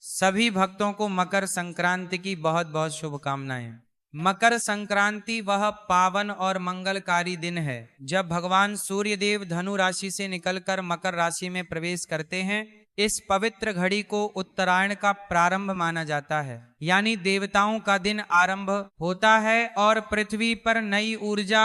सभी भक्तों को मकर संक्रांति की बहुत बहुत शुभकामनाएं। मकर संक्रांति वह पावन और मंगलकारी दिन है जब भगवान सूर्य देव धनु राशि से निकलकर मकर राशि में प्रवेश करते हैं। इस पवित्र घड़ी को उत्तरायण का प्रारंभ माना जाता है, यानी देवताओं का दिन आरंभ होता है और पृथ्वी पर नई ऊर्जा,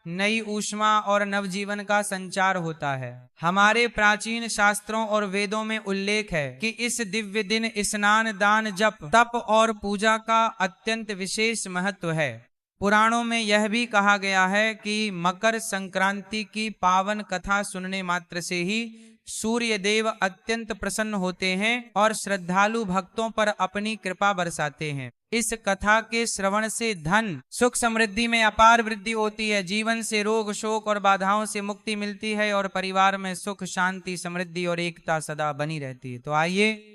नई ऊष्मा और नवजीवन का संचार होता है। हमारे प्राचीन शास्त्रों और वेदों में उल्लेख है कि इस दिव्य दिन स्नान, दान, जप, तप और पूजा का अत्यंत विशेष महत्व है। पुराणों में यह भी कहा गया है कि मकर संक्रांति की पावन कथा सुनने मात्र से ही सूर्य देव अत्यंत प्रसन्न होते हैं और श्रद्धालु भक्तों पर अपनी कृपा बरसाते हैं। इस कथा के श्रवण से धन, सुख, समृद्धि में अपार वृद्धि होती है। जीवन से रोग, शोक और बाधाओं से मुक्ति मिलती है और परिवार में सुख, शांति, समृद्धि और एकता सदा बनी रहती है। तो आइए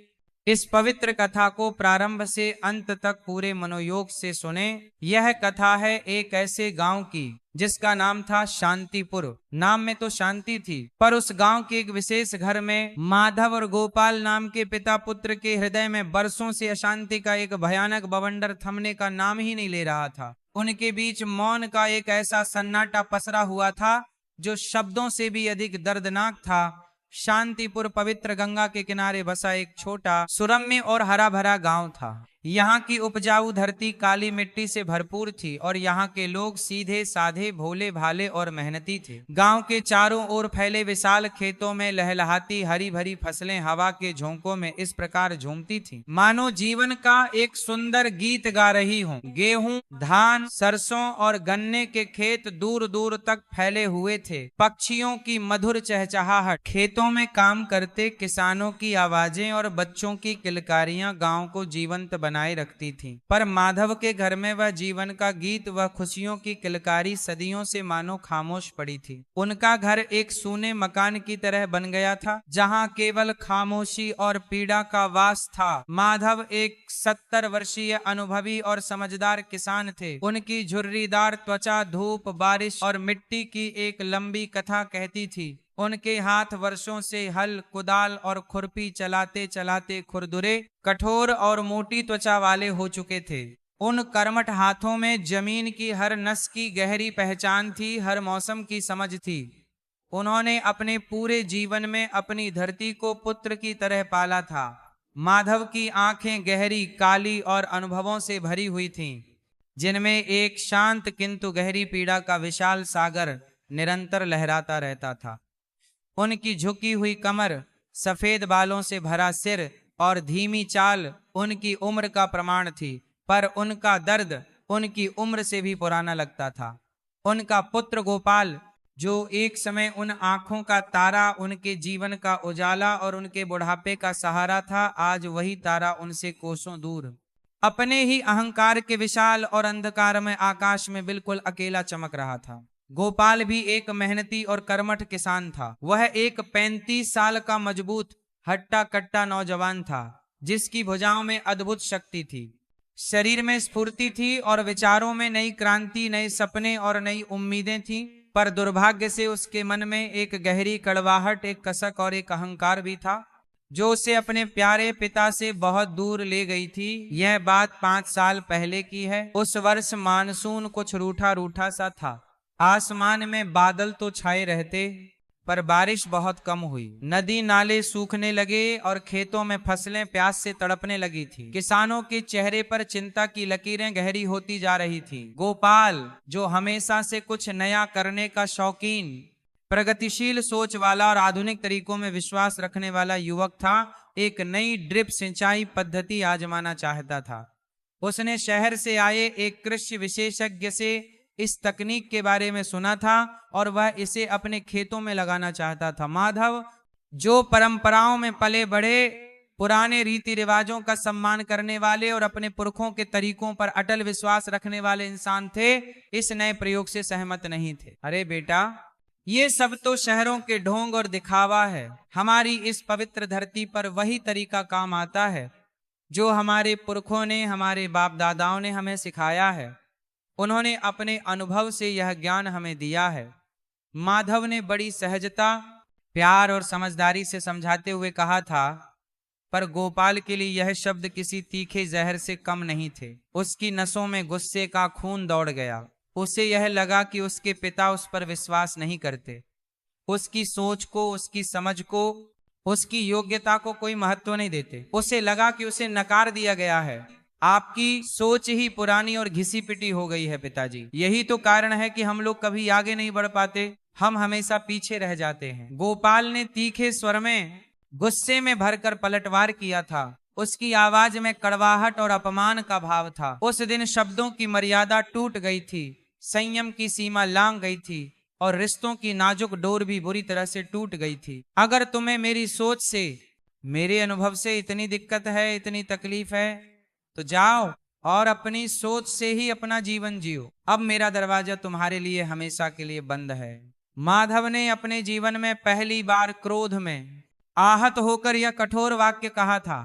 इस पवित्र कथा को प्रारंभ से अंत तक पूरे मनोयोग से सुने। यह कथा है एक ऐसे गांव की जिसका नाम था शांतिपुर। नाम में तो शांति थी, पर उस गांव के एक विशेष घर में माधव और गोपाल नाम के पिता पुत्र के हृदय में बरसों से अशांति का एक भयानक बवंडर थमने का नाम ही नहीं ले रहा था। उनके बीच मौन का एक ऐसा सन्नाटा पसरा हुआ था जो शब्दों से भी अधिक दर्दनाक था। शांतिपुर पवित्र गंगा के किनारे बसा एक छोटा, सुरम्य और हरा भरा गांव था। यहाँ की उपजाऊ धरती काली मिट्टी से भरपूर थी और यहाँ के लोग सीधे साधे, भोले भाले और मेहनती थे। गांव के चारों ओर फैले विशाल खेतों में लहलहाती हरी भरी फसलें हवा के झोंकों में इस प्रकार झूमती थीं, मानो जीवन का एक सुंदर गीत गा रही हों। गेहूं, धान, सरसों और गन्ने के खेत दूर दूर तक फैले हुए थे। पक्षियों की मधुर चहचहाहट, खेतों में काम करते किसानों की आवाजें और बच्चों की किलकारियां गांव को जीवंत बनाए रखती थी। पर माधव के घर में वह जीवन का गीत, वह खुशियों की किलकारी सदियों से मानो खामोश पड़ी थी। उनका घर एक सूने मकान की तरह बन गया था जहां केवल खामोशी और पीड़ा का वास था। माधव एक 70 वर्षीय अनुभवी और समझदार किसान थे। उनकी झुर्रीदार त्वचा धूप, बारिश और मिट्टी की एक लंबी कथा कहती थी। उनके हाथ वर्षों से हल, कुदाल और खुरपी चलाते चलाते खुरदुरे, कठोर और मोटी त्वचा वाले हो चुके थे। उन कर्मठ हाथों में जमीन की हर नस की गहरी पहचान थी, हर मौसम की समझ थी। उन्होंने अपने पूरे जीवन में अपनी धरती को पुत्र की तरह पाला था। माधव की आंखें गहरी, काली और अनुभवों से भरी हुई थीं, जिनमें एक शांत किंतु गहरी पीड़ा का विशाल सागर निरंतर लहराता रहता था। उनकी झुकी हुई कमर, सफेद बालों से भरा सिर और धीमी चाल उनकी उम्र का प्रमाण थी, पर उनका दर्द उनकी उम्र से भी पुराना लगता था। उनका पुत्र गोपाल, जो एक समय उन आंखों का तारा, उनके जीवन का उजाला और उनके बुढ़ापे का सहारा था, आज वही तारा उनसे कोसों दूर अपने ही अहंकार के विशाल और अंधकारमय आकाश में बिल्कुल अकेला चमक रहा था। गोपाल भी एक मेहनती और कर्मठ किसान था। वह एक 35 साल का मजबूत, हट्टा कट्टा नौजवान था जिसकी भुजाओं में अद्भुत शक्ति थी, शरीर में स्फूर्ति थी और विचारों में नई क्रांति, नए सपने और नई उम्मीदें थीं। पर दुर्भाग्य से उसके मन में एक गहरी कड़वाहट, एक कसक और एक अहंकार भी था जो उसे अपने प्यारे पिता से बहुत दूर ले गई थी। यह बात 5 साल पहले की है। उस वर्ष मानसून कुछ रूठा रूठा सा था। आसमान में बादल तो छाए रहते, पर बारिश बहुत कम हुई। नदी नाले सूखने लगे और खेतों में फसलें प्यास से तड़पने लगी थी। किसानों के चेहरे पर चिंता की लकीरें गहरी होती जा रही थी। गोपाल, जो हमेशा से कुछ नया करने का शौकीन, प्रगतिशील सोच वाला और आधुनिक तरीकों में विश्वास रखने वाला युवक था, एक नई ड्रिप सिंचाई पद्धति आजमाना चाहता था। उसने शहर से आए एक कृषि विशेषज्ञ से इस तकनीक के बारे में सुना था और वह इसे अपने खेतों में लगाना चाहता था। माधव, जो परंपराओं में पले बढ़े, पुराने रीति रिवाजों का सम्मान करने वाले और अपने पुरखों के तरीकों पर अटल विश्वास रखने वाले इंसान थे, इस नए प्रयोग से सहमत नहीं थे। अरे बेटा, ये सब तो शहरों के ढोंग और दिखावा है। हमारी इस पवित्र धरती पर वही तरीका काम आता है जो हमारे पुरखों ने, हमारे बाप दादाओं ने हमें सिखाया है। उन्होंने अपने अनुभव से यह ज्ञान हमें दिया है। माधव ने बड़ी सहजता, प्यार और समझदारी से समझाते हुए कहा था पर गोपाल के लिए यह शब्द किसी तीखे जहर से कम नहीं थे। उसकी नसों में गुस्से का खून दौड़ गया। उसे यह लगा कि उसके पिता उस पर विश्वास नहीं करते, उसकी सोच को, उसकी समझ को, उसकी योग्यता को कोई महत्व नहीं देते। उसे लगा कि उसे नकार दिया गया है। आपकी सोच ही पुरानी और घिसी पिटी हो गई है पिताजी। यही तो कारण है कि हम लोग कभी आगे नहीं बढ़ पाते, हम हमेशा पीछे रह जाते हैं। गोपाल ने तीखे स्वर में गुस्से में भरकर पलटवार किया था। उसकी आवाज में कड़वाहट और अपमान का भाव था। उस दिन शब्दों की मर्यादा टूट गई थी, संयम की सीमा लांघ गई थी और रिश्तों की नाजुक डोर भी बुरी तरह से टूट गई थी। अगर तुम्हें मेरी सोच से, मेरे अनुभव से इतनी दिक्कत है, इतनी तकलीफ है, तो जाओ और अपनी सोच से ही अपना जीवन जियो। अब मेरा दरवाजा तुम्हारे लिए हमेशा के लिए बंद है। माधव ने अपने जीवन में पहली बार क्रोध में आहत होकर यह कठोर वाक्य कहा था।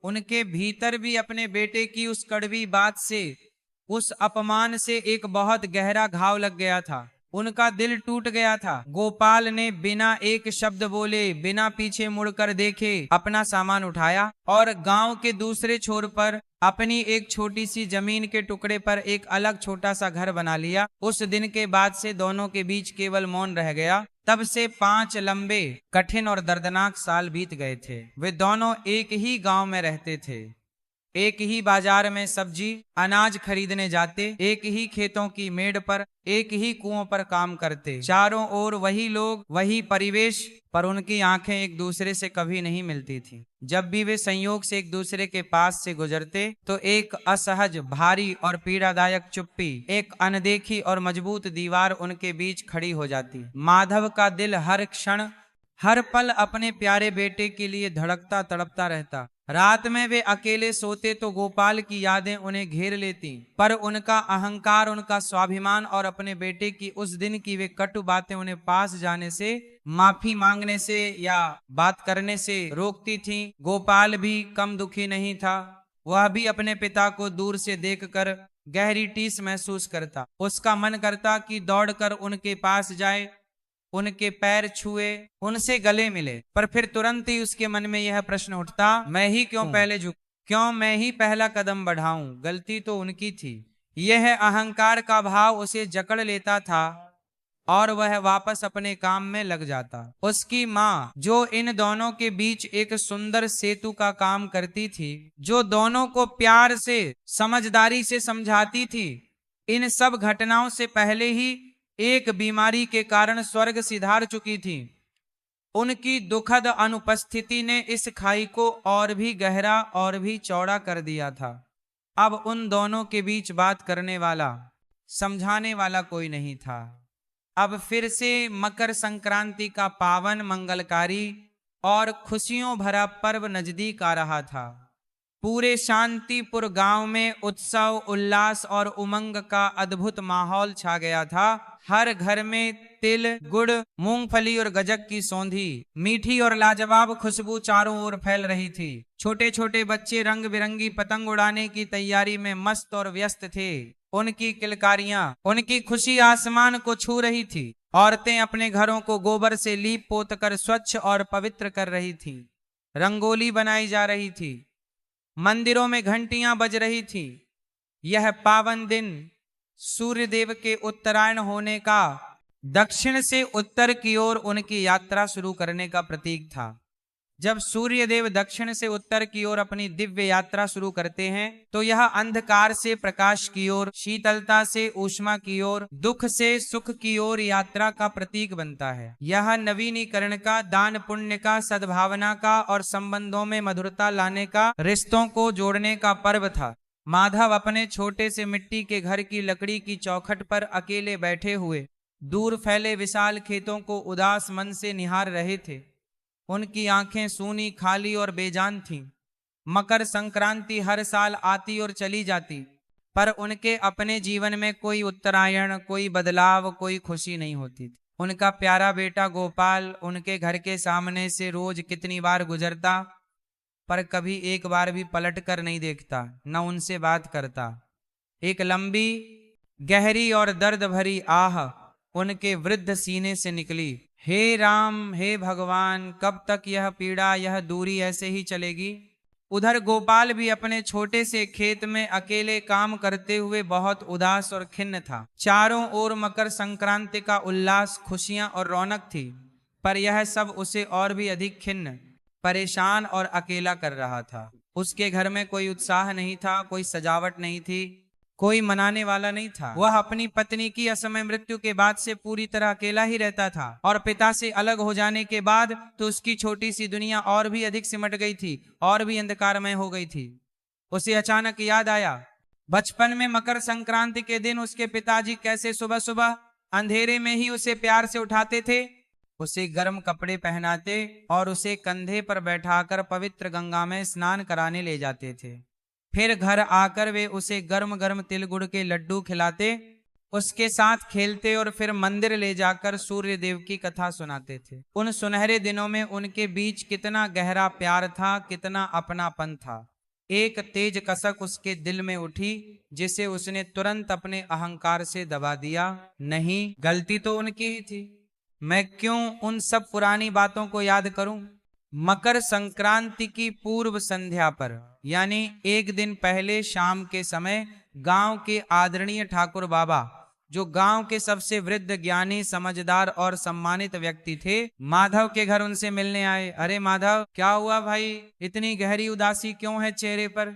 उनके भीतर भी अपने बेटे की उस कड़वी बात से, उस अपमान से एक बहुत गहरा घाव लग गया था। उनका दिल टूट गया था। गोपाल ने बिना एक शब्द बोले, बिना पीछे मुड़कर देखे अपना सामान उठाया और गांव के दूसरे छोर पर अपनी एक छोटी सी जमीन के टुकड़े पर एक अलग छोटा सा घर बना लिया। उस दिन के बाद से दोनों के बीच केवल मौन रह गया। तब से 5 लंबे, कठिन और दर्दनाक साल बीत गए थे। वे दोनों एक ही गांव में रहते थे, एक ही बाजार में सब्जी अनाज खरीदने जाते, एक ही खेतों की मेड़ पर, एक ही कुओं पर काम करते। चारों ओर वही लोग, वही परिवेश, पर उनकी आंखें एक दूसरे से कभी नहीं मिलती थी। जब भी वे संयोग से एक दूसरे के पास से गुजरते तो एक असहज, भारी और पीड़ादायक चुप्पी, एक अनदेखी और मजबूत दीवार उनके बीच खड़ी हो जाती। माधव का दिल हर क्षण, हर पल अपने प्यारे बेटे के लिए धड़कता तड़पता रहता। रात में वे अकेले सोते तो गोपाल की यादें उन्हें घेर लेती, पर उनका अहंकार, उनका स्वाभिमान और अपने बेटे की उस दिन की वे कटु बातें उन्हें पास जाने से, माफी मांगने से या बात करने से रोकती थीं। गोपाल भी कम दुखी नहीं था। वह भी अपने पिता को दूर से देखकर गहरी टीस महसूस करता। उसका मन करता कि दौड़कर उनके पास जाए, उनके पैर छुए, उनसे गले मिले, पर फिर तुरंत ही उसके मन में यह प्रश्न उठता, मैं ही क्यों पहले झुक, क्यों मैं ही पहला कदम बढ़ाऊं? गलती तो उनकी थी। यह अहंकार का भाव उसे जकड़ लेता था और वह वापस अपने काम में लग जाता। उसकी माँ, जो इन दोनों के बीच एक सुंदर सेतु का काम करती थी, जो दोनों को प्यार से, समझदारी से समझाती थी, इन सब घटनाओं से पहले ही एक बीमारी के कारण स्वर्ग सिधार चुकी थी। उनकी दुखद अनुपस्थिति ने इस खाई को और भी गहरा और भी चौड़ा कर दिया था। अब उन दोनों के बीच बात करने वाला, समझाने वाला कोई नहीं था। अब फिर से मकर संक्रांति का पावन, मंगलकारी और खुशियों भरा पर्व नजदीक आ रहा था। पूरे शांतिपुर गांव में उत्सव, उल्लास और उमंग का अद्भुत माहौल छा गया था। हर घर में तिल, गुड़, मूंगफली और गज्जक की सौंधी, मीठी और लाजवाब खुशबू चारों ओर फैल रही थी। छोटे छोटे बच्चे रंग बिरंगी पतंग उड़ाने की तैयारी में मस्त और व्यस्त थे। उनकी किलकारियां, उनकी खुशी आसमान को छू रही थी। औरतें अपने घरों को गोबर से लीप पोत कर स्वच्छ और पवित्र कर रही थीं। रंगोली बनाई जा रही थी, मंदिरों में घंटियां बज रही थी। यह पावन दिन सूर्यदेव के उत्तरायण होने का, दक्षिण से उत्तर की ओर उनकी यात्रा शुरू करने का प्रतीक था। जब सूर्यदेव दक्षिण से उत्तर की ओर अपनी दिव्य यात्रा शुरू करते हैं तो यह अंधकार से प्रकाश की ओर, शीतलता से ऊष्मा की ओर, दुख से सुख की ओर यात्रा का प्रतीक बनता है। यह नवीनीकरण का, दान पुण्य का, सद्भावना का और संबंधों में मधुरता लाने का, रिश्तों को जोड़ने का पर्व था। माधव अपने छोटे से मिट्टी के घर की लकड़ी की चौखट पर अकेले बैठे हुए दूर फैले विशाल खेतों को उदास मन से निहार रहे थे। उनकी आंखें सूनी, खाली और बेजान थीं। मकर संक्रांति हर साल आती और चली जाती, पर उनके अपने जीवन में कोई उत्तरायण, कोई बदलाव, कोई खुशी नहीं होती थी। उनका प्यारा बेटा गोपाल उनके घर के सामने से रोज कितनी बार गुजरता, पर कभी एक बार भी पलट कर नहीं देखता, न उनसे बात करता। एक लंबी, गहरी और दर्द भरी आह उनके वृद्ध सीने से निकली। हे राम, हे भगवान, कब तक यह पीड़ा, यह दूरी ऐसे ही चलेगी। उधर गोपाल भी अपने छोटे से खेत में अकेले काम करते हुए बहुत उदास और खिन्न था। चारों ओर मकर संक्रांति का उल्लास, खुशियां और रौनक थी, पर यह सब उसे और भी अधिक खिन्न, परेशान और अकेला कर रहा था। उसके घर में कोई उत्साह नहीं था, कोई सजावट नहीं थी, कोई मनाने वाला नहीं था। वह अपनी पत्नी की असमय मृत्यु के बाद से पूरी तरह अकेला ही रहता था, और पिता से अलग हो जाने के बाद तो उसकी छोटी सी दुनिया और भी अधिक सिमट गई थी, और भी अंधकारमय हो गई थी। उसे अचानक याद आया, बचपन में मकर संक्रांति के दिन उसके पिताजी कैसे सुबह सुबह अंधेरे में ही उसे प्यार से उठाते थे, उसे गर्म कपड़े पहनाते और उसे कंधे पर बैठाकर पवित्र गंगा में स्नान कराने ले जाते थे। फिर घर आकर वे उसे गर्म गर्म तिल गुड़ के लड्डू खिलाते, उसके साथ खेलते और फिर मंदिर ले जाकर सूर्य देव की कथा सुनाते थे। उन सुनहरे दिनों में उनके बीच कितना गहरा प्यार था, कितना अपनापन था। एक तेज कसक उसके दिल में उठी, जिसे उसने तुरंत अपने अहंकार से दबा दिया। नहीं, गलती तो उनकी ही थी, मैं क्यों उन सब पुरानी बातों को याद करूं। मकर संक्रांति की पूर्व संध्या पर, यानी एक दिन पहले शाम के समय, गांव के आदरणीय ठाकुर बाबा, जो गांव के सबसे वृद्ध, ज्ञानी, समझदार और सम्मानित व्यक्ति थे, माधव के घर उनसे मिलने आए। अरे माधव, क्या हुआ भाई, इतनी गहरी उदासी क्यों है चेहरे पर?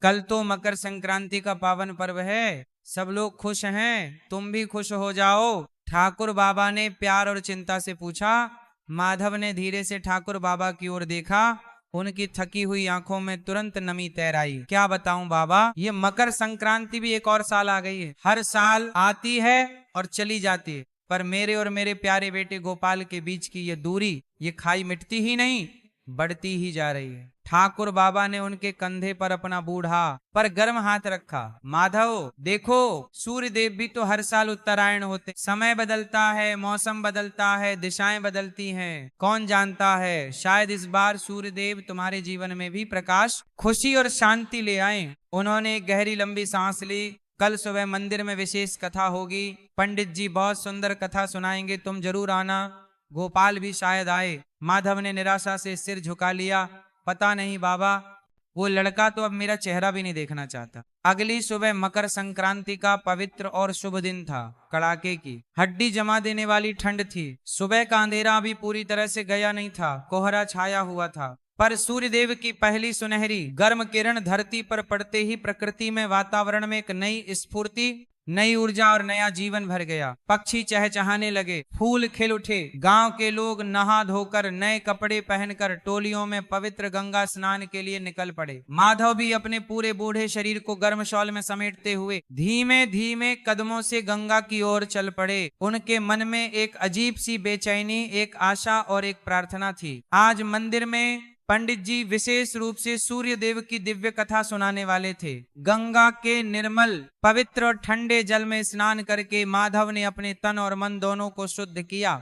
कल तो मकर संक्रांति का पावन पर्व है, सब लोग खुश हैं, तुम भी खुश हो जाओ। ठाकुर बाबा ने प्यार और चिंता से पूछा। माधव ने धीरे से ठाकुर बाबा की ओर देखा, उनकी थकी हुई आंखों में तुरंत नमी तैर आई। क्या बताऊं बाबा, ये मकर संक्रांति भी एक और साल आ गई है। हर साल आती है और चली जाती है, पर मेरे और मेरे प्यारे बेटे गोपाल के बीच की ये दूरी, ये खाई मिटती ही नहीं, बढ़ती ही जा रही है। ठाकुर बाबा ने उनके कंधे पर अपना बूढ़ा पर गर्म हाथ रखा। माधव देखो, सूर्य देव भी तो हर साल उत्तरायण होते, समय बदलता है, मौसम बदलता है, दिशाएं बदलती हैं, कौन जानता है, शायद इस बार सूर्य देव तुम्हारे जीवन में भी प्रकाश, खुशी और शांति ले आए। उन्होंने एक गहरी लंबी सांस ली। कल सुबह मंदिर में विशेष कथा होगी, पंडित जी बहुत सुंदर कथा सुनाएंगे, तुम जरूर आना। गोपाल भी शायद आए। माधव ने निराशा से सिर झुका लिया। पता नहीं बाबा, वो लड़का तो अब मेरा चेहरा भी नहीं देखना चाहता। अगली सुबह मकर संक्रांति का पवित्र और शुभ दिन था। कड़ाके की, हड्डी जमा देने वाली ठंड थी। सुबह का अंधेरा अभी पूरी तरह से गया नहीं था, कोहरा छाया हुआ था, पर सूर्यदेव की पहली सुनहरी गर्म किरण धरती पर पड़ते ही प्रकृति में, वातावरण में एक नई स्फूर्ति, नई ऊर्जा और नया जीवन भर गया। पक्षी चहचहाने लगे, फूल खिल उठे, गांव के लोग नहा धोकर, नए कपड़े पहनकर टोलियों में पवित्र गंगा स्नान के लिए निकल पड़े। माधव भी अपने पूरे बूढ़े शरीर को गर्म शॉल में समेटते हुए धीमे धीमे कदमों से गंगा की ओर चल पड़े। उनके मन में एक अजीब सी बेचैनी, एक आशा और एक प्रार्थना थी। आज मंदिर में पंडित जी विशेष रूप से सूर्य देव की दिव्य कथा सुनाने वाले थे। गंगा के निर्मल, पवित्र और ठंडे जल में स्नान करके माधव ने अपने तन और मन दोनों को शुद्ध किया।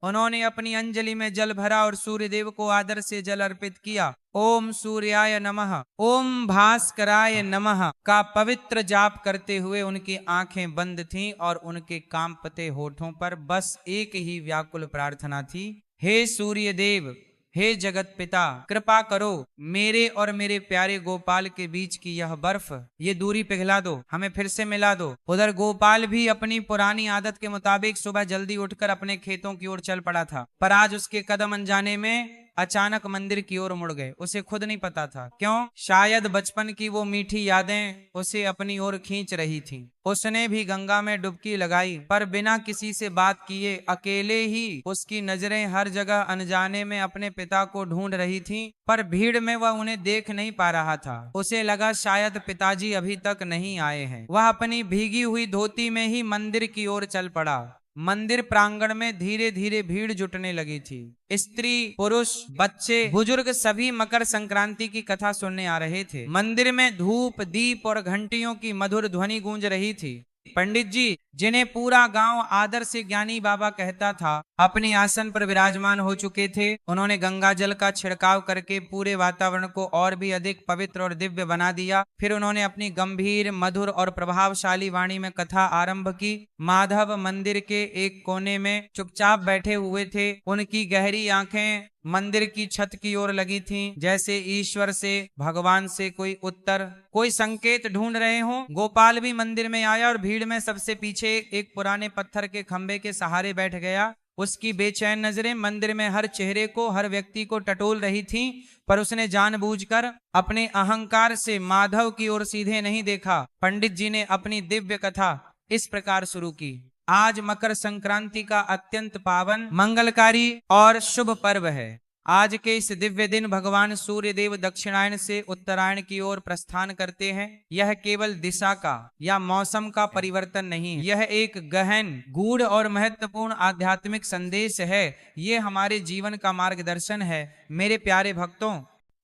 उन्होंने अपनी अंजलि में जल भरा और सूर्य देव को आदर से जल अर्पित किया। ओम सूर्याय नमः, ओम भास्कराय नमः का पवित्र जाप करते हुए उनकी आंखें बंद थीं और उनके कांपते होठों पर बस एक ही व्याकुल प्रार्थना थी, हे सूर्य देव, हे जगत पिता, कृपा करो, मेरे और मेरे प्यारे गोपाल के बीच की यह बर्फ, ये दूरी पिघला दो, हमें फिर से मिला दो। उधर गोपाल भी अपनी पुरानी आदत के मुताबिक सुबह जल्दी उठकर अपने खेतों की ओर चल पड़ा था, पर आज उसके कदम अनजाने में अचानक मंदिर की ओर मुड़ गए। उसे खुद नहीं पता था क्यों, शायद बचपन की वो मीठी यादें उसे अपनी ओर खींच रही थीं। उसने भी गंगा में डुबकी लगाई, पर बिना किसी से बात किए, अकेले ही उसकी नजरें हर जगह अनजाने में अपने पिता को ढूंढ रही थीं, पर भीड़ में वह उन्हें देख नहीं पा रहा था। उसे लगा शायद पिताजी अभी तक नहीं आए हैं। वह अपनी भीगी हुई धोती में ही मंदिर की ओर चल पड़ा। मंदिर प्रांगण में धीरे धीरे भीड़ जुटने लगी थी। स्त्री, पुरुष, बच्चे, बुजुर्ग सभी मकर संक्रांति की कथा सुनने आ रहे थे। मंदिर में धूप, दीप और घंटियों की मधुर ध्वनि गूंज रही थी। पंडित जी, जिन्हें पूरा गांव आदर से ज्ञानी बाबा कहता था, अपने आसन पर विराजमान हो चुके थे। उन्होंने गंगा जल का छिड़काव करके पूरे वातावरण को और भी अधिक पवित्र और दिव्य बना दिया। फिर उन्होंने अपनी गंभीर, मधुर और प्रभावशाली वाणी में कथा आरंभ की। माधव मंदिर के एक कोने में चुपचाप बैठे हुए थे। उनकी गहरी आंखें मंदिर की छत की ओर लगी थीं, जैसे ईश्वर से, भगवान से कोई उत्तर, कोई संकेत ढूंढ रहे हो। गोपाल भी मंदिर में आया और भीड़ में सबसे पीछे एक पुराने पत्थर के खंभे के सहारे बैठ गया। उसकी बेचैन नजरें मंदिर में हर चेहरे को, हर व्यक्ति को टटोल रही थीं, पर उसने जानबूझकर अपने अहंकार से माधव की ओर सीधे नहीं देखा। पंडित जी ने अपनी दिव्य कथा इस प्रकार शुरू की। आज मकर संक्रांति का अत्यंत पावन, मंगलकारी और शुभ पर्व है। आज के इस दिव्य दिन भगवान सूर्य देव दक्षिणायन से उत्तरायण की ओर प्रस्थान करते हैं। यह केवल दिशा का या मौसम का परिवर्तन नहीं है, यह एक गहन, गूढ़ और महत्वपूर्ण आध्यात्मिक संदेश है। ये हमारे जीवन का मार्गदर्शन है। मेरे प्यारे भक्तों,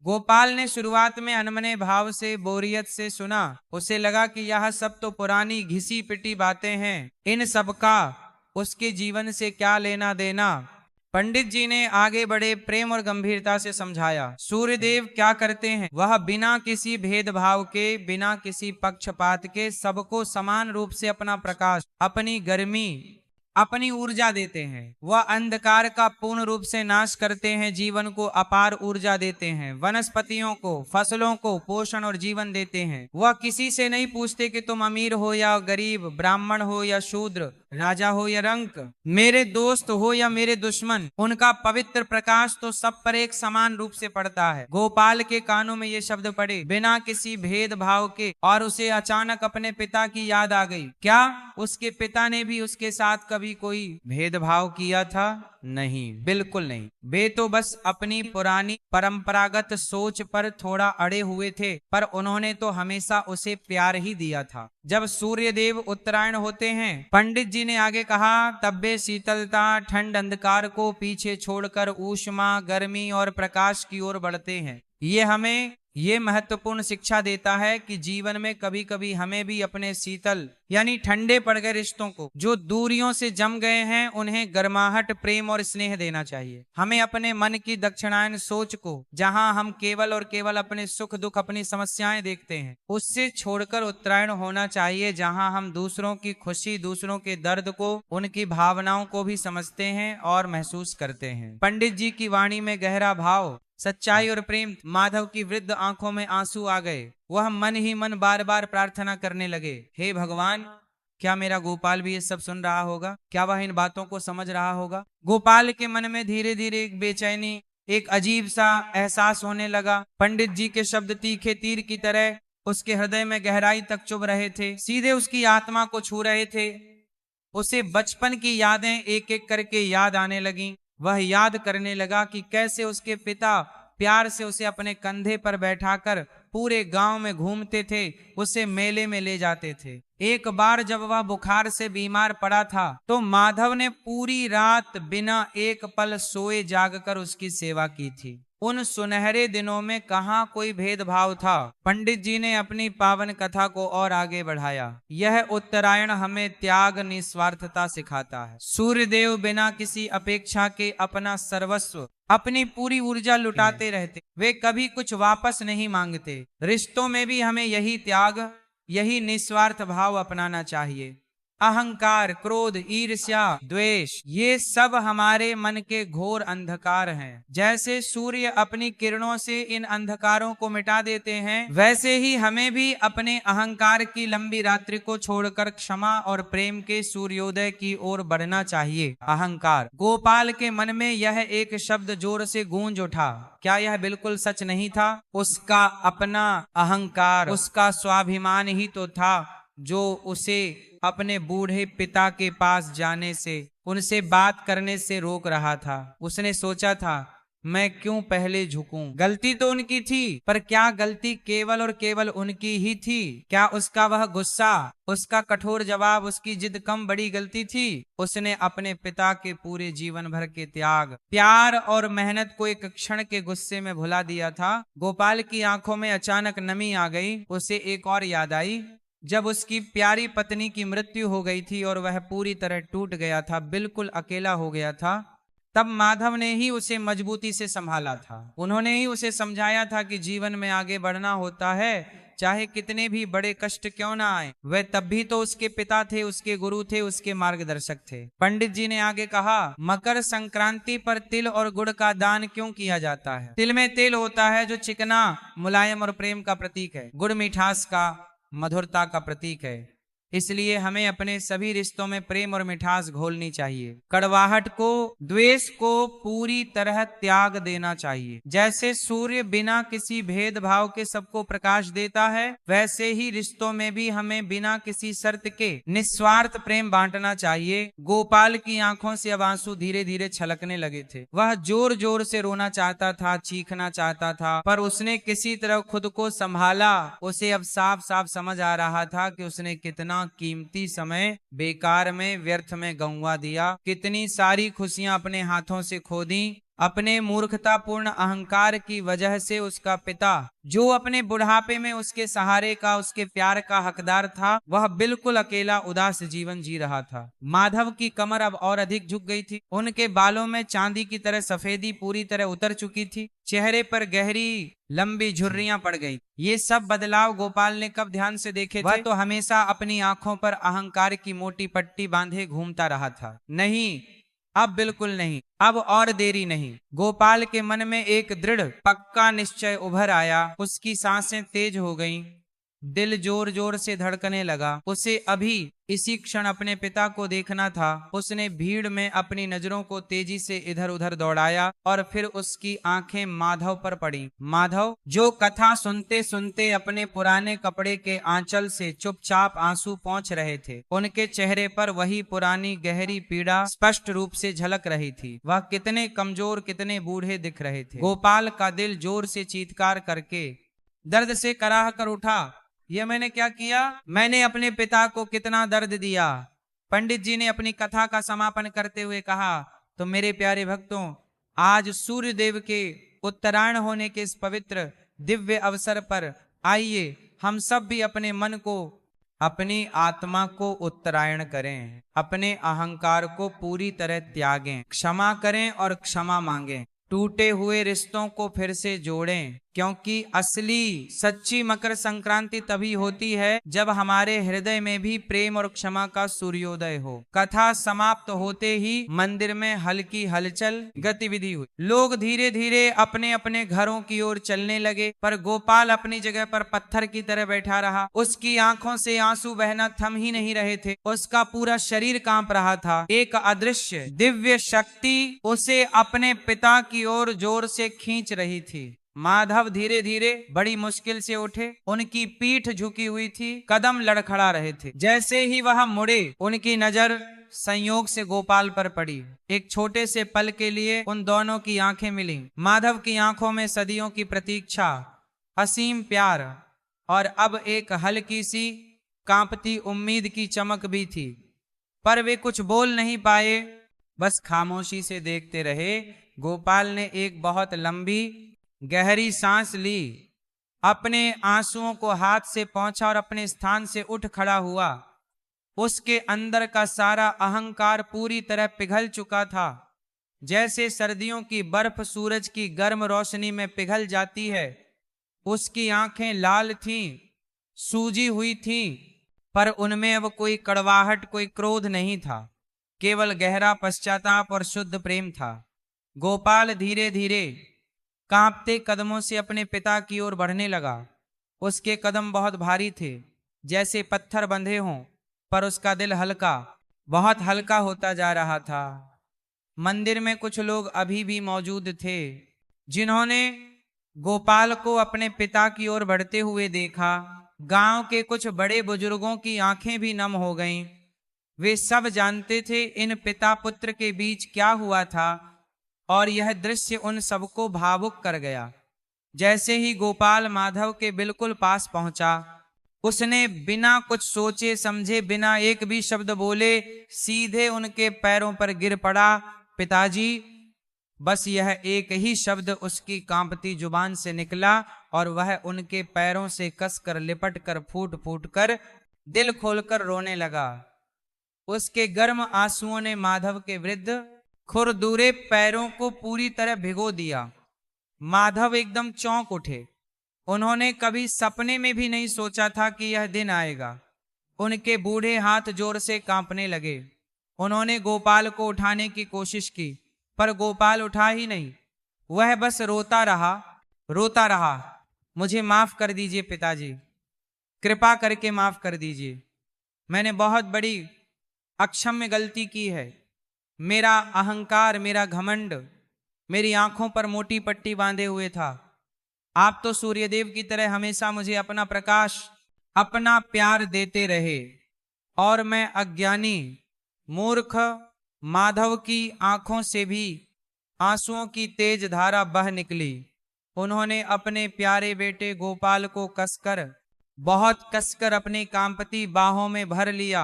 गोपाल ने शुरुआत में अनमने भाव से, बोरियत से सुना। उसे लगा कि यह सब तो पुरानी घिसी पिटी बातें हैं, इन सब का उसके जीवन से क्या लेना देना। पंडित जी ने आगे बड़े प्रेम और गंभीरता से समझाया। सूर्यदेव क्या करते हैं? वह बिना किसी भेदभाव के, बिना किसी पक्षपात के सबको समान रूप से अपना प्रकाश, अपनी गर्मी, अपनी ऊर्जा देते हैं। वह अंधकार का पूर्ण रूप से नाश करते हैं, जीवन को अपार ऊर्जा देते हैं, वनस्पतियों को, फसलों को पोषण और जीवन देते हैं। वह किसी से नहीं पूछते कि तुम अमीर हो या गरीब, ब्राह्मण हो या शूद्र, राजा हो या रंक, मेरे दोस्त हो या मेरे दुश्मन। उनका पवित्र प्रकाश तो सब पर एक समान रूप से पड़ता है। गोपाल के कानों में ये शब्द पड़े, बिना किसी भेदभाव के, और उसे अचानक अपने पिता की याद आ गई। क्या उसके पिता ने भी उसके साथ कभी कोई भेदभाव किया था? नहीं, बिल्कुल नहीं। वे तो बस अपनी पुरानी परंपरागत सोच पर थोड़ा अड़े हुए थे, पर उन्होंने तो हमेशा उसे प्यार ही दिया था। जब सूर्य देव उत्तरायण होते हैं, पंडित जी ने आगे कहा, तब वे शीतलता, ठंड, अंधकार को पीछे छोड़कर ऊष्मा, गर्मी और प्रकाश की ओर बढ़ते हैं। ये हमें ये महत्वपूर्ण शिक्षा देता है कि जीवन में कभी कभी हमें भी अपने शीतल यानी ठंडे पड़ गए रिश्तों को, जो दूरियों से जम गए हैं, उन्हें गर्माहट, प्रेम और स्नेह देना चाहिए। हमें अपने मन की दक्षिणायन सोच को, जहां हम केवल और केवल अपने सुख दुख, अपनी समस्याएं देखते हैं, उससे छोड़कर उत्तरायण होना चाहिए, जहां हम दूसरों की खुशी, दूसरों के दर्द को, उनकी भावनाओं को भी समझते हैं और महसूस करते हैं। पंडित जी की वाणी में गहरा भाव, सच्चाई और प्रेम। माधव की वृद्ध आंखों में आंसू आ गए। वह मन ही मन बार बार प्रार्थना करने लगे, हे भगवान, क्या मेरा गोपाल भी ये सब सुन रहा होगा? क्या वह इन बातों को समझ रहा होगा? गोपाल के मन में धीरे धीरे एक बेचैनी, एक अजीब सा एहसास होने लगा। पंडित जी के शब्द तीखे तीर की तरह उसके हृदय में गहराई तक चुभ रहे थे, सीधे उसकी आत्मा को छू रहे थे। उसे बचपन की यादें एक एक करके याद आने लगीं। वह याद करने लगा कि कैसे उसके पिता प्यार से उसे अपने कंधे पर बैठाकर पूरे गांव में घूमते थे, उसे मेले में ले जाते थे। एक बार जब वह बुखार से बीमार पड़ा था, तो माधव ने पूरी रात बिना एक पल सोए जागकर उसकी सेवा की थी। उन सुनहरे दिनों में कहाँ कोई भेदभाव था। पंडित जी ने अपनी पावन कथा को और आगे बढ़ाया। यह उत्तरायण हमें त्याग, निस्वार्थता सिखाता है। सूर्यदेव बिना किसी अपेक्षा के अपना सर्वस्व, अपनी पूरी ऊर्जा लुटाते रहते। वे कभी कुछ वापस नहीं मांगते। रिश्तों में भी हमें यही त्याग, यही निस्वार्थ भाव अपनाना चाहिए। अहंकार, क्रोध, ईर्ष्या, द्वेष, ये सब हमारे मन के घोर अंधकार हैं। जैसे सूर्य अपनी किरणों से इन अंधकारों को मिटा देते हैं, वैसे ही हमें भी अपने अहंकार की लंबी रात्रि को छोड़कर क्षमा और प्रेम के सूर्योदय की ओर बढ़ना चाहिए। अहंकार। गोपाल के मन में यह एक शब्द जोर से गूंज उठा। क्या यह बिल्कुल सच नहीं था? उसका अपना अहंकार, उसका स्वाभिमान ही तो था जो उसे अपने बूढ़े पिता के पास जाने से, उनसे बात करने से रोक रहा था। उसने सोचा था, मैं क्यों पहले झुकूं? गलती तो उनकी थी, पर क्या गलती केवल और केवल उनकी ही थी? क्या उसका वह गुस्सा, उसका कठोर जवाब, उसकी जिद कम बड़ी गलती थी? उसने अपने पिता के पूरे जीवन भर के त्याग, प्यार और मेहनत को एक क्षण के गुस्से में भुला दिया था। गोपाल की आंखों में अचानक नमी आ गई। उसे एक और याद आई। जब उसकी प्यारी पत्नी की मृत्यु हो गई थी और वह पूरी तरह टूट गया था, बिल्कुल अकेला हो गया था, तब माधव ने ही उसे मजबूती से संभाला था। उन्होंने ही उसे समझाया था कि जीवन में आगे बढ़ना होता है, चाहे कितने भी बड़े कष्ट क्यों ना आए। वह तब भी तो उसके पिता थे, उसके गुरु थे, उसके मार्गदर्शक थे। पंडित जी ने आगे कहा, मकर संक्रांति पर तिल और गुड़ का दान क्यों किया जाता है? तिल में तेल होता है जो चिकना, मुलायम और प्रेम का प्रतीक है। गुड़ मिठास का, मधुरता का प्रतीक है। इसलिए हमें अपने सभी रिश्तों में प्रेम और मिठास घोलनी चाहिए। कड़वाहट को, द्वेष को पूरी तरह त्याग देना चाहिए। जैसे सूर्य बिना किसी भेदभाव के सबको प्रकाश देता है, वैसे ही रिश्तों में भी हमें बिना किसी शर्त के निस्वार्थ प्रेम बांटना चाहिए। गोपाल की आंखों से अब आंसू धीरे धीरे छलकने लगे थे। वह जोर जोर से रोना चाहता था, चीखना चाहता था, पर उसने किसी तरह खुद को संभाला। उसे अब साफ साफ समझ आ रहा था कि उसने कितना कीमती समय बेकार में, व्यर्थ में गंवा दिया। कितनी सारी खुशियां अपने हाथों से खो दी। अपने मूर्खतापूर्ण अहंकार की वजह से उसका पिता, जो अपने बुढ़ापे में उसके सहारे का, उसके प्यार का हकदार था, वह बिल्कुल अकेला उदास जीवन जी रहा था। माधव की कमर अब और अधिक झुक गई थी। उनके बालों में चांदी की तरह सफेदी पूरी तरह उतर चुकी थी। चेहरे पर गहरी लंबी झुर्रियां पड़ गई। ये सब बदलाव गोपाल ने कब ध्यान से देखे थे? वह तो हमेशा अपनी आंखों पर अहंकार की मोटी पट्टी बांधे घूमता रहा था। नहीं, अब बिल्कुल नहीं, अब और देरी नहीं। गोपाल के मन में एक दृढ़ पक्का निश्चय उभर आया। उसकी सांसें तेज हो गईं, दिल जोर जोर से धड़कने लगा। उसे अभी इसी क्षण अपने पिता को देखना था। उसने भीड़ में अपनी नजरों को तेजी से इधर उधर दौड़ाया और फिर उसकी आंखें माधव पर पड़ी। माधव, जो कथा सुनते सुनते अपने पुराने कपड़े के आंचल से चुपचाप आंसू पोंछ रहे थे, उनके चेहरे पर वही पुरानी गहरी पीड़ा स्पष्ट रूप से झलक रही थी। वह कितने कमजोर, कितने बूढ़े दिख रहे थे। गोपाल का दिल जोर से चीत्कार करके दर्द से कराह कर उठा। यह मैंने क्या किया? मैंने अपने पिता को कितना दर्द दिया। पंडित जी ने अपनी कथा का समापन करते हुए कहा, तो मेरे प्यारे भक्तों, आज सूर्य देव के उत्तरायण होने के इस पवित्र दिव्य अवसर पर आइए हम सब भी अपने मन को, अपनी आत्मा को उत्तरायण करें। अपने अहंकार को पूरी तरह त्यागें, क्षमा करें और क्षमा मांगें। टूटे हुए रिश्तों को फिर से जोड़ें, क्योंकि असली सच्ची मकर संक्रांति तभी होती है जब हमारे हृदय में भी प्रेम और क्षमा का सूर्योदय हो। कथा समाप्त होते ही मंदिर में हल्की हलचल, गतिविधि हुई। लोग धीरे धीरे अपने अपने घरों की ओर चलने लगे, पर गोपाल अपनी जगह पर पत्थर की तरह बैठा रहा। उसकी आंखों से आंसू बहना थम ही नहीं रहे थे। उसका पूरा शरीर कांप रहा था। एक अदृश्य दिव्य शक्ति उसे अपने पिता की ओर जोर से खींच रही थी। माधव धीरे धीरे बड़ी मुश्किल से उठे। उनकी पीठ झुकी हुई थी, कदम लड़खड़ा रहे थे। जैसे ही वह मुड़े, उनकी नजर संयोग से गोपाल पर पड़ी। एक छोटे से पल के लिए उन दोनों की आंखें मिली। माधव की आंखों में सदियों की प्रतीक्षा, असीम प्यार और अब एक हल्की सी कांपती उम्मीद की चमक भी थी। पर वे कुछ बोल नहीं पाए, बस खामोशी से देखते रहे। गोपाल ने एक बहुत लंबी गहरी सांस ली, अपने आंसुओं को हाथ से पोंछा और अपने स्थान से उठ खड़ा हुआ। उसके अंदर का सारा अहंकार पूरी तरह पिघल चुका था। जैसे सर्दियों की बर्फ सूरज की गर्म रोशनी में पिघल जाती है। उसकी आंखें लाल थीं, सूजी हुई थीं, पर उनमें अब कोई कड़वाहट, कोई क्रोध नहीं था। केवल गहरा पश्चाताप और शुद्ध प्रेम था। गोपाल धीरे धीरे कांपते कदमों से अपने पिता की ओर बढ़ने लगा। उसके कदम बहुत भारी थे, जैसे पत्थर बंधे हों, पर उसका दिल हल्का, बहुत हल्का होता जा रहा था। मंदिर में कुछ लोग अभी भी मौजूद थे, जिन्होंने गोपाल को अपने पिता की ओर बढ़ते हुए देखा। गांव के कुछ बड़े बुजुर्गों की आंखें भी नम हो गईं। वे सब जानते थे इन पिता पुत्र के बीच क्या हुआ था, और यह दृश्य उन सबको भावुक कर गया। जैसे ही गोपाल माधव के बिल्कुल पास पहुंचा, उसने बिना कुछ सोचे समझे, बिना एक भी शब्द बोले, सीधे उनके पैरों पर गिर पड़ा। पिताजी, बस यह एक ही शब्द उसकी कांपती जुबान से निकला और वह उनके पैरों से कसकर लिपट कर फूट फूट कर दिल खोलकर रोने लगा। उसके गर्म आंसुओं ने माधव के वृद्ध खुरदुरे पैरों को पूरी तरह भिगो दिया। माधव एकदम चौंक उठे। उन्होंने कभी सपने में भी नहीं सोचा था कि यह दिन आएगा। उनके बूढ़े हाथ जोर से कांपने लगे। उन्होंने गोपाल को उठाने की कोशिश की, पर गोपाल उठा ही नहीं। वह बस रोता रहा, रोता रहा। मुझे माफ कर दीजिए पिताजी, कृपा करके माफ कर दीजिए। मैंने बहुत बड़ी अक्षम्य गलती की है। मेरा अहंकार, मेरा घमंड मेरी आंखों पर मोटी पट्टी बांधे हुए था। आप तो सूर्यदेव की तरह हमेशा मुझे अपना प्रकाश, अपना प्यार देते रहे, और मैं अज्ञानी मूर्ख माधव की आंखों से भी आंसुओं की तेज धारा बह निकली। उन्होंने अपने प्यारे बेटे गोपाल को कसकर, बहुत कसकर अपनी कांपती बाहों में भर लिया।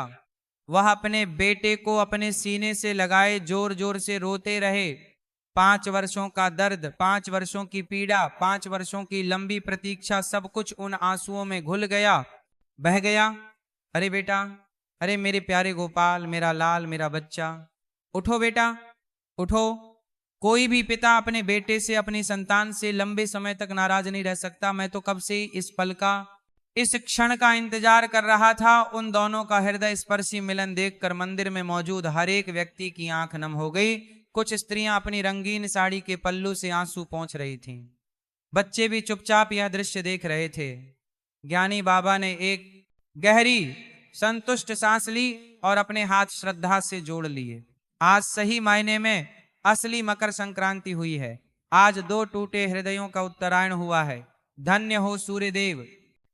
वह अपने बेटे को अपने सीने से लगाए जोर जोर से रोते रहे। 5 वर्षों का दर्द, 5 वर्षों की पीड़ा, 5 वर्षों की लंबी प्रतीक्षा, सब कुछ उन आंसुओं में घुल गया, बह गया। अरे बेटा, अरे मेरे प्यारे गोपाल, मेरा लाल, मेरा बच्चा, उठो बेटा, उठो। कोई भी पिता अपने बेटे से, अपनी संतान से लंबे समय तक नाराज नहीं रह सकता। मैं तो कब से इस पल का, इस क्षण का इंतजार कर रहा था। उन दोनों का हृदय स्पर्शी मिलन देखकर मंदिर में मौजूद हर एक व्यक्ति की आंख नम हो गई। कुछ स्त्रियां अपनी रंगीन साड़ी के पल्लू से आंसू पोंछ रही थीं। बच्चे भी चुपचाप यह दृश्य देख रहे थे। ज्ञानी बाबा ने एक गहरी संतुष्ट सांस ली और अपने हाथ श्रद्धा से जोड़ लिए। आज सही मायने में असली मकर संक्रांति हुई है। आज 2 टूटे हृदयों का उत्तरायण हुआ है। धन्य हो सूर्यदेव।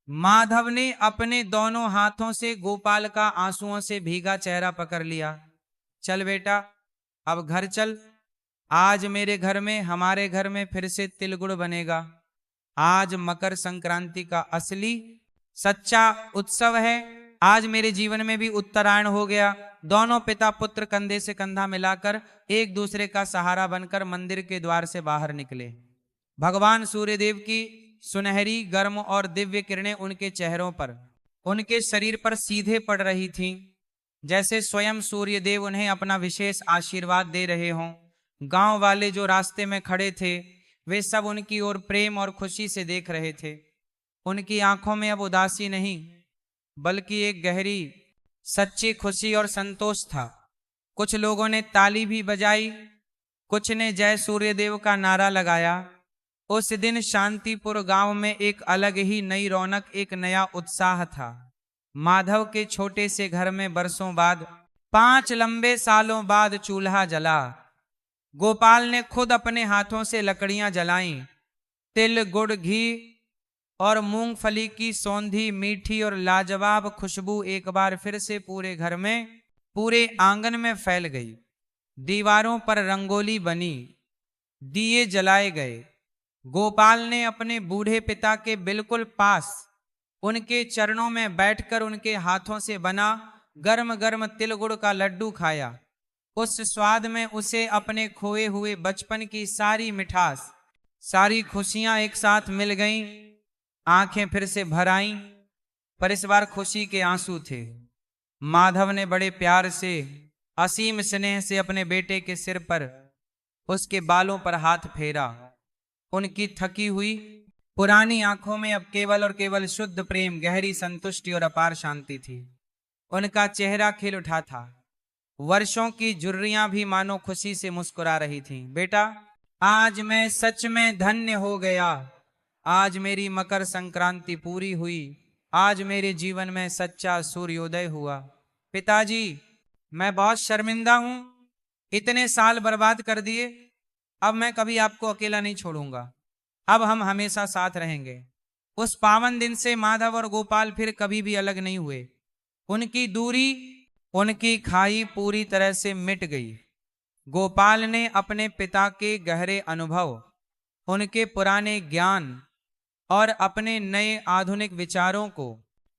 माधव ने अपने दोनों हाथों से गोपाल का आंसुओं से भीगा चेहरा पकड़ लिया। चल बेटा, अब घर चल। आज मेरे घर में, हमारे घर में फिर से तिलगुड़ बनेगा। आज मकर संक्रांति का असली सच्चा उत्सव है। आज मेरे जीवन में भी उत्तरायण हो गया। दोनों पिता पुत्र कंधे से कंधा मिलाकर एक दूसरे का सहारा बनकर मंदिर के द्वार से बाहर निकले। भगवान सूर्यदेव की सुनहरी, गर्म और दिव्य किरणें उनके चेहरों पर, उनके शरीर पर सीधे पड़ रही थीं, जैसे स्वयं सूर्यदेव उन्हें अपना विशेष आशीर्वाद दे रहे हों। गांव वाले जो रास्ते में खड़े थे, वे सब उनकी ओर प्रेम और खुशी से देख रहे थे। उनकी आंखों में अब उदासी नहीं, बल्कि एक गहरी सच्ची खुशी और संतोष था। कुछ लोगों ने ताली भी बजाई, कुछ ने जय सूर्यदेव का नारा लगाया। उस दिन शांतिपुर गांव में एक अलग ही नई रौनक, एक नया उत्साह था। माधव के छोटे से घर में बरसों बाद, 5 लंबे सालों बाद चूल्हा जला। गोपाल ने खुद अपने हाथों से लकड़ियां जलाईं। तिल, गुड़, घी और मूंगफली की सौंधी मीठी और लाजवाब खुशबू एक बार फिर से पूरे घर में, पूरे आंगन में फैल गई। दीवारों पर रंगोली बनी, दिए जलाए गए। गोपाल ने अपने बूढ़े पिता के बिल्कुल पास, उनके चरणों में बैठकर उनके हाथों से बना गर्म गर्म तिल गुड़ का लड्डू खाया। उस स्वाद में उसे अपने खोए हुए बचपन की सारी मिठास, सारी खुशियां एक साथ मिल गईं। आंखें फिर से भर आईं, पर इस बार खुशी के आंसू थे। माधव ने बड़े प्यार से, असीम स्नेह से अपने बेटे के सिर पर, उसके बालों पर हाथ फेरा। उनकी थकी हुई पुरानी आंखों में अब केवल और केवल शुद्ध प्रेम, गहरी संतुष्टि और अपार शांति थी। उनका चेहरा खिल उठा था। वर्षों की झुर्रियां भी मानो खुशी से मुस्कुरा रही थीं। बेटा, आज मैं सच में धन्य हो गया। आज मेरी मकर संक्रांति पूरी हुई। आज मेरे जीवन में सच्चा सूर्योदय हुआ। पिताजी, मैं बहुत शर्मिंदा हूं। इतने साल बर्बाद कर दिए। अब मैं कभी आपको अकेला नहीं छोड़ूंगा। अब हम हमेशा साथ रहेंगे। उस पावन दिन से माधव और गोपाल फिर कभी भी अलग नहीं हुए। उनकी दूरी, उनकी खाई पूरी तरह से मिट गई। गोपाल ने अपने पिता के गहरे अनुभव, उनके पुराने ज्ञान और अपने नए आधुनिक विचारों को,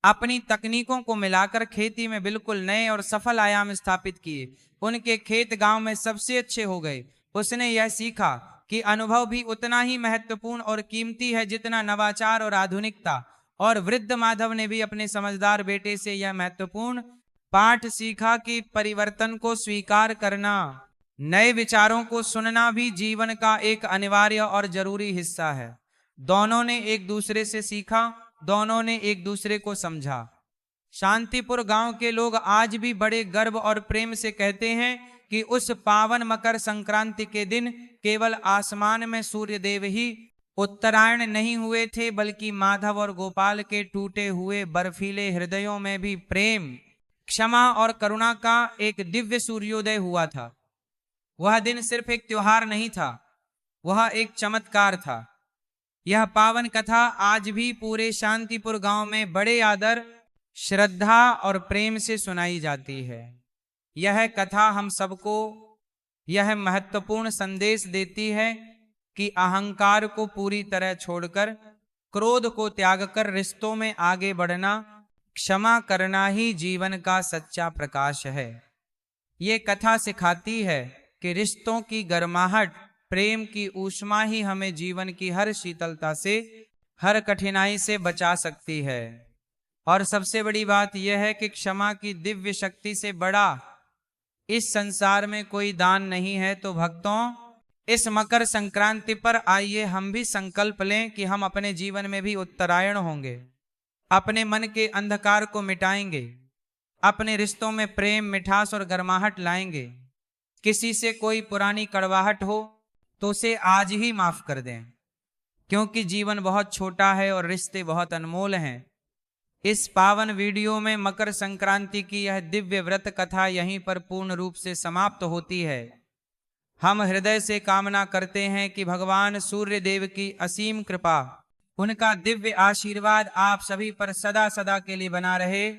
अपनी तकनीकों को मिलाकर खेती में बिल्कुल नए और सफल आयाम स्थापित किए। उनके खेत गांव में सबसे अच्छे हो गए। उसने यह सीखा कि अनुभव भी उतना ही महत्वपूर्ण और कीमती है जितना नवाचार और आधुनिकता। और वृद्ध माधव ने भी अपने समझदार बेटे से यह महत्वपूर्ण पाठ सीखा कि परिवर्तन को स्वीकार करना, नए विचारों को सुनना भी जीवन का एक अनिवार्य और जरूरी हिस्सा है। दोनों ने एक दूसरे से सीखा, दोनों ने एक दूसरे को समझा। शांतिपुर गांव के लोग आज भी बड़े गर्व और प्रेम से कहते हैं कि उस पावन मकर संक्रांति के दिन केवल आसमान में सूर्य देव ही उत्तरायण नहीं हुए थे, बल्कि माधव और गोपाल के टूटे हुए बर्फीले हृदयों में भी प्रेम, क्षमा और करुणा का एक दिव्य सूर्योदय हुआ था। वह दिन सिर्फ एक त्योहार नहीं था, वह एक चमत्कार था। यह पावन कथा आज भी पूरे शांतिपुर गांव में बड़े आदर, श्रद्धा और प्रेम से सुनाई जाती है। यह कथा हम सबको यह महत्वपूर्ण संदेश देती है कि अहंकार को पूरी तरह छोड़कर, क्रोध को त्याग कर रिश्तों में आगे बढ़ना, क्षमा करना ही जीवन का सच्चा प्रकाश है। ये कथा सिखाती है कि रिश्तों की गर्माहट, प्रेम की ऊष्मा ही हमें जीवन की हर शीतलता से, हर कठिनाई से बचा सकती है। और सबसे बड़ी बात यह है कि क्षमा की दिव्य शक्ति से बड़ा इस संसार में कोई दान नहीं है। तो भक्तों, इस मकर संक्रांति पर आइए हम भी संकल्प लें कि हम अपने जीवन में भी उत्तरायण होंगे, अपने मन के अंधकार को मिटाएंगे, अपने रिश्तों में प्रेम, मिठास और गर्माहट लाएंगे। किसी से कोई पुरानी कड़वाहट हो तो उसे आज ही माफ कर दें, क्योंकि जीवन बहुत छोटा है और रिश्ते बहुत अनमोल हैं। इस पावन वीडियो में मकर संक्रांति की यह दिव्य व्रत कथा यहीं पर पूर्ण रूप से समाप्त होती है। हम हृदय से कामना करते हैं कि भगवान सूर्य देव की असीम कृपा, उनका दिव्य आशीर्वाद आप सभी पर सदा सदा के लिए बना रहे।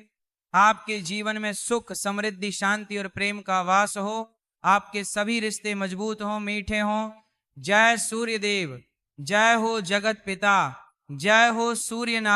आपके जीवन में सुख, समृद्धि, शांति और प्रेम का वास हो। आपके सभी रिश्ते मजबूत हों, मीठे हों। जय सूर्य देव, जय हो जगत पिता, जय हो सूर्य नारायण।